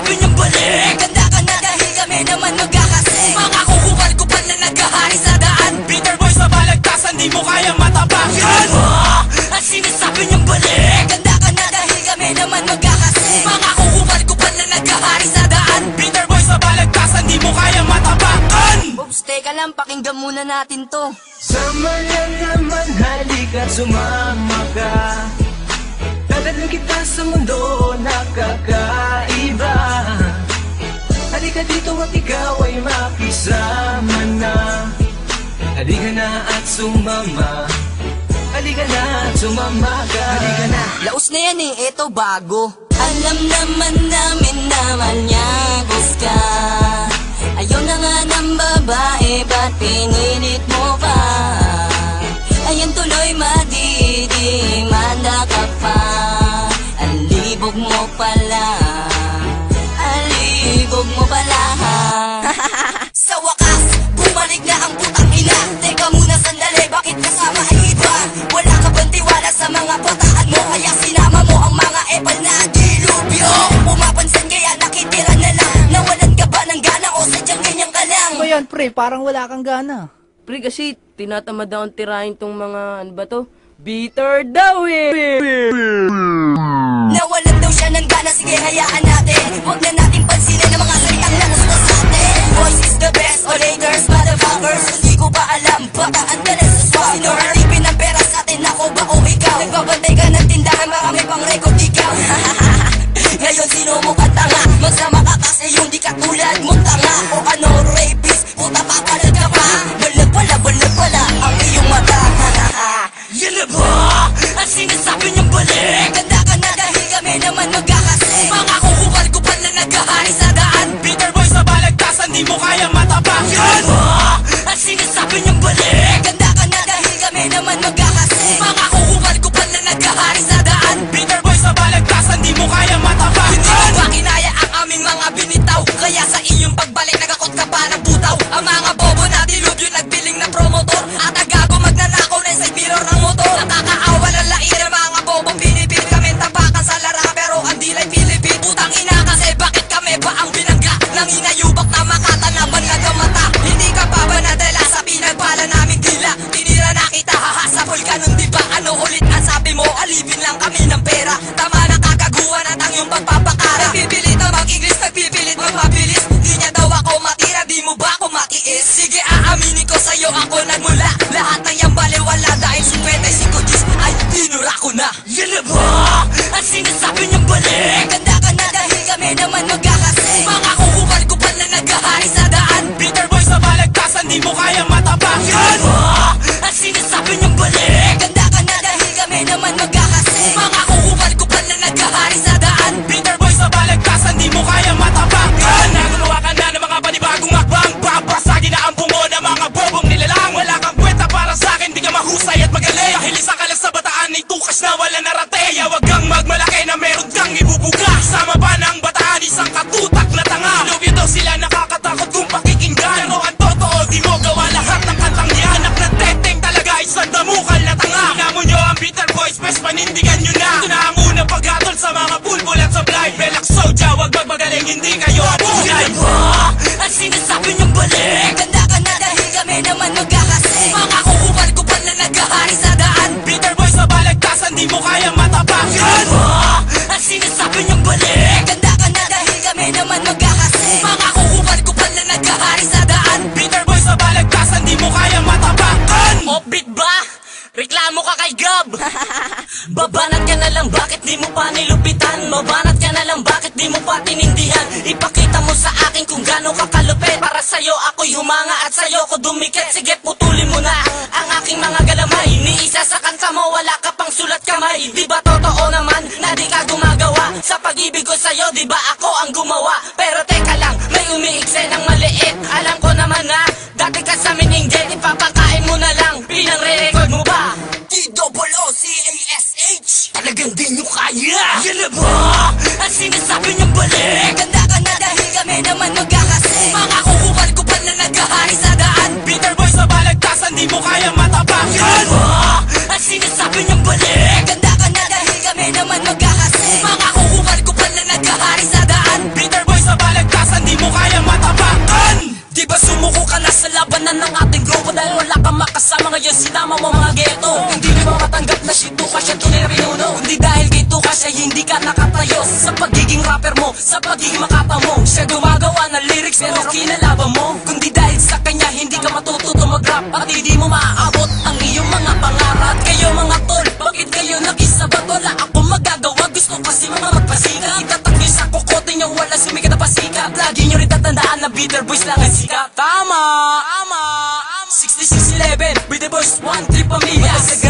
sinasabi niyang balik. Ganda ka na dahil kami naman magkakasing. Mga kukupal-kupal na naghahari sa daan. Bitter boy sa balagtasan, di mo kayang matapakan. Ang sinasabi niyang balik. Ganda ka na dahil kami naman magkakasing. Mga kukupal-kupal na naghahari sa daan. Bitter boy sa balagtasan, di mo kayang matapakan. Oops, teka lang, pakinggan muna natin to. Sama na naman, halika't sumama ka. Dadalhin kita sa mundo na kakaiba. Halika dito at ikaw ay makisama na. Halika na at sumama. Halika na at sumama ka. Halika na. Laos na yan eh, eto bago. Alam naman namin na manyagos ka. Ayaw na nga ng babae, ba't pinilit mo pa? Ayan tuloy madidimanda ka pa. Alibog mo pala, alibog mo pala. Sa wakas, bumalik na ang putang ina. Teka muna sandali, bakit kasama ay iba? Wala ka bang tiwala sa mga pataan mo? Kaya sinama mo ang mga epal na dilubyo. Pumapansin kaya nakitira na lang. Nawalan ka ba ng gana o sadyang ganyan ka lang? Ano ba yan, pre? Parang wala kang gana. Pre, kasi tinatamad akong tirahin tong mga, ano ba to? Bitter daw eh! Nawalan daw siya ng gana, sige hayaan natin. Huwag na natin pansinin ang mga salitang namusta sa atin. Boys is the best, all haters, motherfuckers. Hindi ko ba alam, bataan ka na sa swag. Sino halipin ang pera sa atin, ako ba o ikaw? Nagbabantay ka ng tindahan, marami pang record ikaw. Ngayon sino mo ka tanga? Magsama ka kasi yung di katulad mo tanga. O ano, rapist, puta papalag ka pa. Balag pala ang iyong mata. Yan na ba? Ang sinasabi niyang balik. Ganda ka na dahil kami naman magkakasing. Mga kukupal-kupal na naghahari sa daan. Bitter boy sa balagtasan, di mo kaya matapakan. Ang sinasabi niyang balik. Ganda ka na dahil kami naman magkakasing. Mga kukupal-kupal na naghahari sa daan. Bitter boy sa balagtasan, di mo kaya matapakan. Hindi mo ba kinaya ang aming mga binitaw? Kaya sa iyong pagbalik nagakot ka pa ng butaw. Ang mga bobo na dilubyo nagpiling na promotor. At agago magnanakaw na sa mirror ng motor. Nakakaawa ng lain ng mga bobong pinipil kami tapakan sa lara pero ang dilay Pilipin. Putang ina kasi bakit kami ba ang binangga? Nang inayubak na makatanaban na gamata. Hindi ka pa ba nadala sa pinagpala naming dila? Tinira na kita hahasapol ka nun di ba? Ano ulit ang sabi mo? Alipin lang kami ng pera. Tama na kakaguhan at ang iyong pagpapakara. Nagpipilit na mag-English, nagpipilit magpabilis. Di niya daw ako matira, di mo ba ako matiis? Sige aaminin ko sa'yo ako nagmula. Lahat ng iyang baliwala dahil 55 Gs ay tinura ko na. Yan na ba? Ang sinasabi niyang balik. Ganda ka na dahil kami naman magkakasing. Mga kukupal-kupal na naghahari sa daan. Bitter boy sa balagtasan, di mo kaya matapakan. Ang sinasabi niyang balik. Ganda ka na dahil kami naman magkakasing. Mga kukupal-kupal na naghahari sa daan. Bitter boy sa balagtasan, di mo kaya matapakan. Naguluwa ka na ng mga panibagong hakbang. Babasagin na ang bungo ng mga bobong nilalang. Wala kang kwenta para sa akin, di ka mahusay at magaling. Dahil isa ka lang sa bataan, itukas na wala narate. Kaya wag kang magmalaki na meron kang ibubuga. Sama pa ng bataan, isang katutak na tanga. Lubyo daw sila nakakatakot kung pakikinggan. Pero ang totoo, di mo gawa lahat ng kantang niya. Anak ng teteng talaga, isang damukal na tanga. Hinamo nyo ang bitter boys, best panindigan nyo na. Ito na ang unang paghatol sa mga bulbul at supply. Belak soja, wag magmagaling, hindi kayo abulay. Ang sinasabi niyong balik. Ganda ka na dahil kami naman magkakasing. Mga kukupal-kupal na naghahari sa daan. Bitter boy sa balagtasan, di mo kaya matapakan. Ang sinasabi niyong balik. Ganda ka na dahil kami naman magkakasing. Mga kukupal-kupal na naghahari sa daan. Bitter boy sa balagtasan, di mo kaya matapakan. Offbeat ba? Reklamo ka kay Gab. Babanat ka na lang, bakit di mo pa nilupitan? Mabanat ka na lang, bakit di mo pa tinindihan? Ipakita mo sa akin kung gaano ka kalupit. Para sa'yo ako'y humanga at sa'yo ko dumikit. Sige putulin mo na ang aking mga galamay. Ni isa sa kanta mo wala ka pang sulat kamay. Di ba totoo naman na di ka gumagawa? Sa pag-ibig ko sa'yo di ba ako ang gumawa? Pero teka lang, may umiikse ng maliit. Alam ko naman na dati ka sa mining jet. Ipapakain mo na lang, pinang-re-record mo ba? D-O-O-C-A-S-H. Talagang di nyo kaya. Yan na ba? Ang sinasabi niyang balik. Ganda ka na dahil kami naman magkakasing. Mga kukupal-kupal na naghahari sa daan. Bitter boy sa balagtasan, di mo kaya matapakan. Ang sinasabi niyang balik. Ganda ka na dahil kami naman magkakasing. Mga kukupal-kupal na naghahari sa daan. Bitter boy kasama mo mga geto. Hindi nyo ba matanggap na si Tuka siya tunay na pinuno? Kundi dahil kay Tuka siya hindi ka nakatayo sa pagiging rapper mo, sa pagiging makata mo. Siya gumagawa ng lyrics pero kinalaban mo. Kundi dahil sa kanya hindi ka matututo mag-rap at hindi mo maaabot ang iyong mga pangarap. Kayo mga tol, bakit kayo nakisabat? Wala akong magagawa, gusto kasi mga magpasikat. Itatak nyo sa kokote nyo, wala sumikat na pasikat. Lagi nyo rin tatandaan na bitter boys lang ang sikat. Tama, tama, 6611 with the boys 1-3 pamilya.